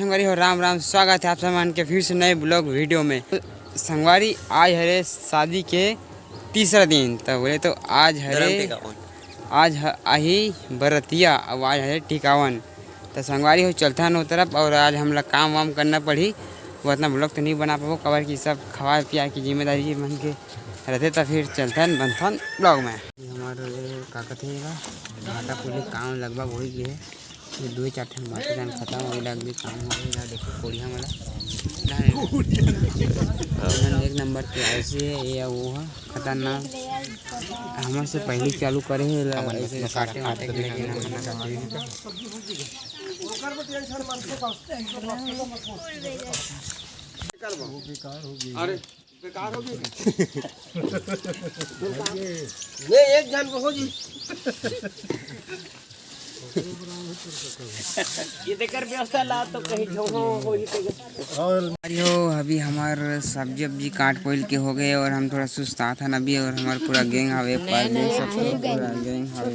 संगवारी हो राम राम, स्वागत है आप समान के फिर से नए ब्लॉग वीडियो में। संगवारी आज हरे शादी के तीसरा दिन, तब बोले तो आज हरे आही बरतिया, अब आज हरे टिकावन। तो संगवारी हो चलता न तरफ, और आज हम लोग काम वाम करना पड़ी, वो इतना ब्लॉग तो नहीं बना पाओ कवर की, सब खवा पिया की जिम्मेदारी बन के रहते, तो फिर चलता बनता ब्लॉग में। हमारे का कहते हैं घाटा पूरे काम लगभग हो ही है, ये 2-4 ठन बातें जान खत्म हो गया, अगली काम हो गया। देखो कोड़िया वाला एक नंबर के ऐसे है, ये वो है खतरनाक। हमारे से पहले चालू करे हैं ऐसे काटे वाटे, लेकिन हम ना करते हैं। अरे बेकार हो गई ये एक जन को हो जी ये देकर व्यवस्था ला तो कहीं हो ही हो। अभी हमार सब्जी काट पोल के हो गए, और हम थोड़ा सुस्ता था ना अभी, और हमार पूरा गैंग हवे पर पूरा गैंग हवे।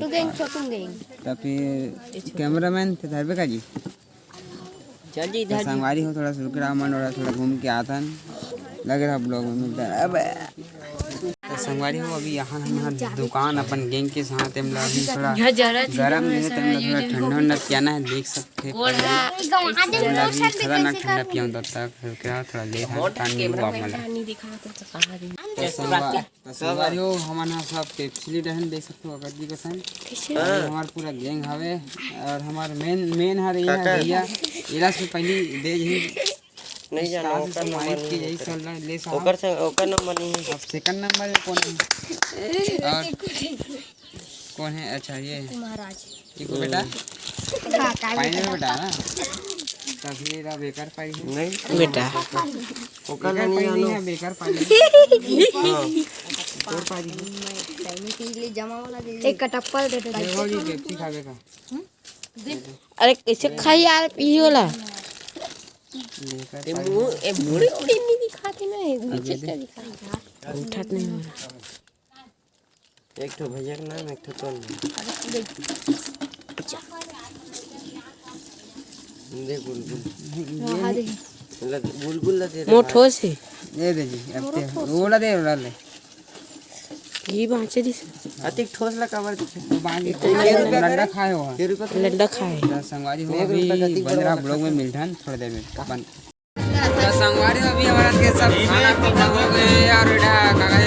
तो फिर कैमरामैन थे धरबे का जी चल जी इधर संगवारी हो, थोड़ा सुरकरा मन और थोड़ा घूम के आता लग रहा ब्लॉग में मिलता है। अब तो संगवारी हो अभी यहाँ हमारा दुकान अपन गैंग के साथ हम लोग अभी थोड़ा गर्म है, तो थोड़ा ठंडा ठंडा पियाना है, देख सकते हैं खतरनाक ठंडा पिया तक क्या थोड़ा ले संगवारी हो हमारा सब पेप्सी रहन देख सकते हो अगर जी कसन हमारा पूरा गैंग हवे, और हमारा मेन हर भैया इलाज से पहले दे नहीं जाना ओकर नंबर की यही चल रहा है, ले ओकर नंबर नहीं है, अब सेकंड नंबर कौन है और कौन है? अच्छा ये महाराज ठीक है बेटा, फाइनल बेटा ना तब फिर अब बेकार पाई नहीं बेटा, ओकर नहीं है बेकार पाई और पाई टाइम के लिए जमा वाला दे एक कटप्पल दे दे देखो जी पेप्सी खावे का। अरे कैसे खाई यार पी वाला ए मुड़ी उड़ी नहीं दिखाते ना, नीचे से दिखाई उठत नहीं हो रहा। एक तो भैया का नाम, एक तो कौन दे बुलबुल दे मोठो से दे दे जी, अब ते रोला दे रोला ले ये बांचे दिस अति ठोस ला कवर दिखे बांगे लड्डा खाए हो लड्डा खाए। संगवारी हो अभी 15 ब्लॉग में मिलथन थोड़ी देर में अपन संगवारी अभी हमारा के सब खाना पीना हो गए, और कागज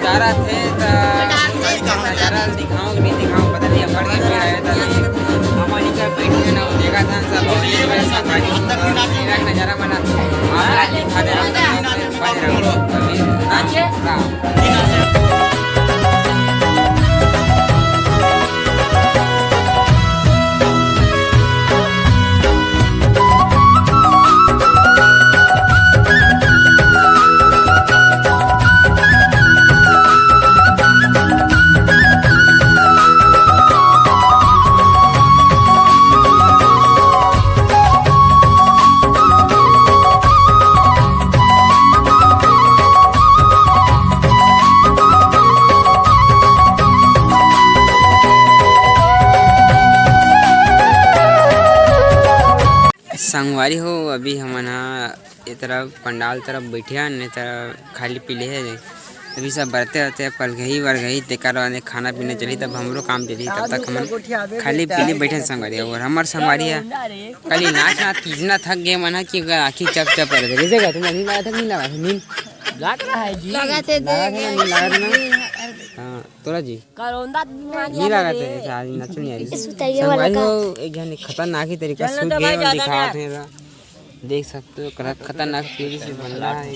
जा रहा थे तो नजारा दिखाऊं नहीं दिखाऊं पता नहीं, बढ़ गई आया था हमारी का बैठे ना देखा था सब वैसा नजारा बना आप दिखा दे संगवारी हो अभी हमारा ये तरफ पंडाल तरफ बैठे हैं, नहीं तरफ खाली पीले है अभी सब बरते रहते पल गई वर गई तेकर वाले खाना पीना चली, तब हमरो काम चली, तब तक हम खाली पीले बैठे संगवारी। और हमारे संगवारी कल नाच नाच तीजना थक गए मना कि आखिर चप चप कर गए जगह तुम नहीं लगा था नहीं लगा था नींद लग रहा है जी लगाते हाँ तोरा जी नहीं लगाते आज नाचो नहीं आ रही संगवारी हो एक जन खतरनाक ही तरीका से दिखाते हैं, देख सकते हो खतरनाक तरीके से बन रहा है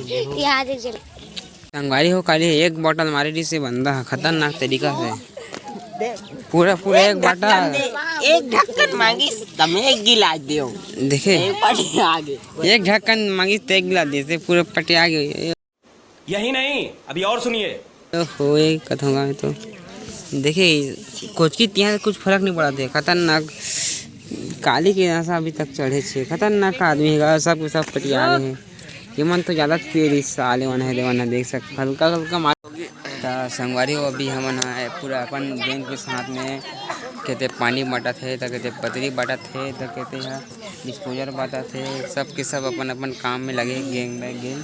संगवारी हो। खाली एक बोतल मारे से बंदा है खतरनाक तरीका से पूरा एक बाटा एक ढक्कन मांगी तब एक गिलास दियो देखे एक ढक्कन मांगी तो एक गिलास देते पूरे पटे आ गए। यही नहीं अभी और सुनिए तो होए कथूंगा में तो देखिए कुछ की यहाँ कुछ फर्क नहीं पड़ा थे, खतरनाक काली के नशा अभी तक चढ़े छे, खतरनाक आदमी है सब पटिया हैं ये मन तो ज़्यादा पेड़ साले वन है देवाना देख सकते हल्का हल्का मार संगवारी हो अभी हम पूरा अपन गैंग के साथ में कहते पानी बांटा थे, तो कहते पतरी बांटा थे, तो कहते यहाँ डिस्पोजर बांटा थे। सब के सब अपन अपन काम में लगे, गेंग बाई गेंग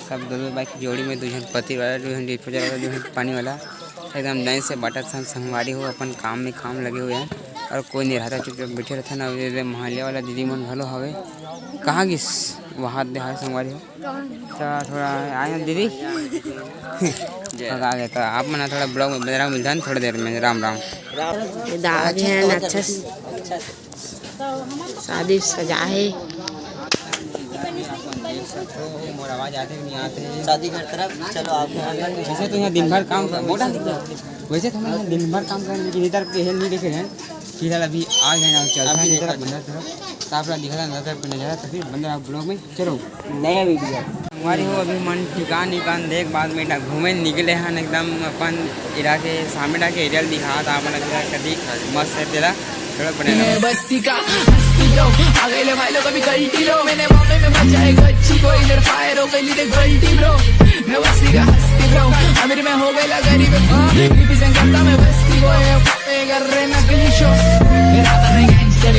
सब दो बाइक की जोड़ी में, 2 जन पतरी वाला, 2 जन डिस्पोजर वाला, 2 जन पानी वाला, एकदम लाइन से बांटा था। संगवारी हो अपन काम में काम लगे हुए हैं और कोई नहीं रहता, चुपचाप बैठे रहता ना। मोहल्ले वाला दीदी मन भलो हवे, कहाँ गिस वहाँ दे है संगवारी हो, तो थोड़ा आए दीदी आ गए। तो आप मना थोड़ा ब्लॉग में बना मिलता है थोड़ी देर में। राम राम। दादी है अच्छा शादी सजा है। मोर आवाज आते नहीं आते शादी घर तरफ। चलो आप वैसे तो यहाँ दिन भर काम मोटा वैसे तो हम यहाँ दिन भर काम करें, लेकिन इधर पे नहीं देखे हैं कि इधर अभी आ गए ना चलता है इधर बंदर तरफ। तो आप लोग दिखा था नजर पर नजर, तो फिर बंदर आप ब्लॉग में चलो नया वीडियो हमारी हो। अभी मन ठिकान देख बाद में घूमे निकले हैं एकदम अपन इलाके सामने डाके एरियल दिखा था अपन कभी मस्त है तेरा थोड़ा बने बस्ती का हस्ती ब्रो आ गए भाई लोग अभी गलती लो मैंने बॉम्बे में बचाए गच्ची को इधर फायर हो गई रे गलती ब्रो मैं बस्ती का हस्ती ब्रो अमीर में हो गया गरीब रिप्रेजेंट करता मैं बस्ती को कर रहे नकली शो मेरा पर नहीं गैंगस्टर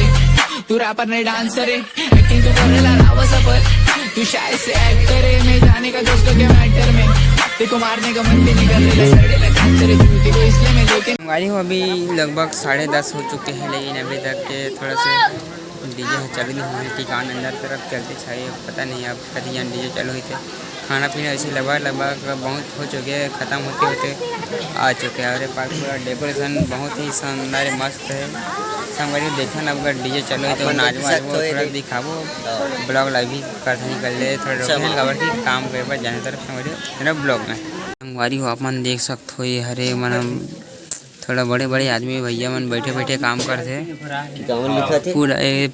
तू रैपर नहीं डांसर है एक्टिंग तू कर रहा राव सफर तू शायद से एक्टर है मैं जाने का दोस्तों के मैटर में देखो मारने का मन भी नहीं कर रहा सड़े लगा तेरे झूठी को इसलिए मैं लेके हमारी हो। अभी लगभग 10:30 हो चुके हैं, लेकिन अभी तक के थोड़ा से डीजे चल नहीं हुए ठिकान अंदर तरफ चलते छाए पता नहीं अब कभी यहाँ डीजे चालू हुई थे। खाना पीना ऐसे लगभग बहुत हो चुके हैं, ख़त्म होते होते आ चुके हैं। और पार्क पूरा डेकोरेशन बहुत ही शानदार मस्त है। संगवारी देखा ना अगर डीजे चलो तो नाच वाच थोड़ा दिखावो ब्लॉग लाइव भी कर निकल ले थोड़ा खबर की काम करे पर जाने तरफ संगवारी मेरा ब्लॉग में संगवारी हो। अपन देख सकते हो ये हरे मन थोड़ा बड़े बड़े आदमी भैया मन बैठे बैठे काम करते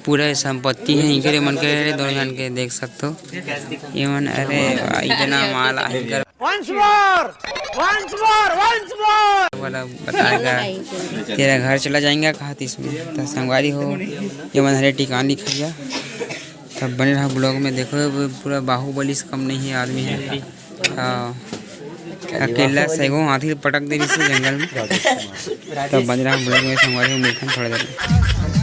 पूरा संपत्ति है इनके मन के दोनों जन के देख सकते हो ये मन। अरे इतना माल वाला बताएगा तेरा घर चला जाएंगे कहा इसमें। तो संगवारी हो ये मन हरे टिकान लिखा तब बने रहा ब्लॉग में। देखो पूरा बाहुबली से कम नहीं है आदमी है। अकेला सैगो हाथी पटक दे जंगल में। तब बन रहा ब्लॉग में संगवारी मिलता थोड़ा देर।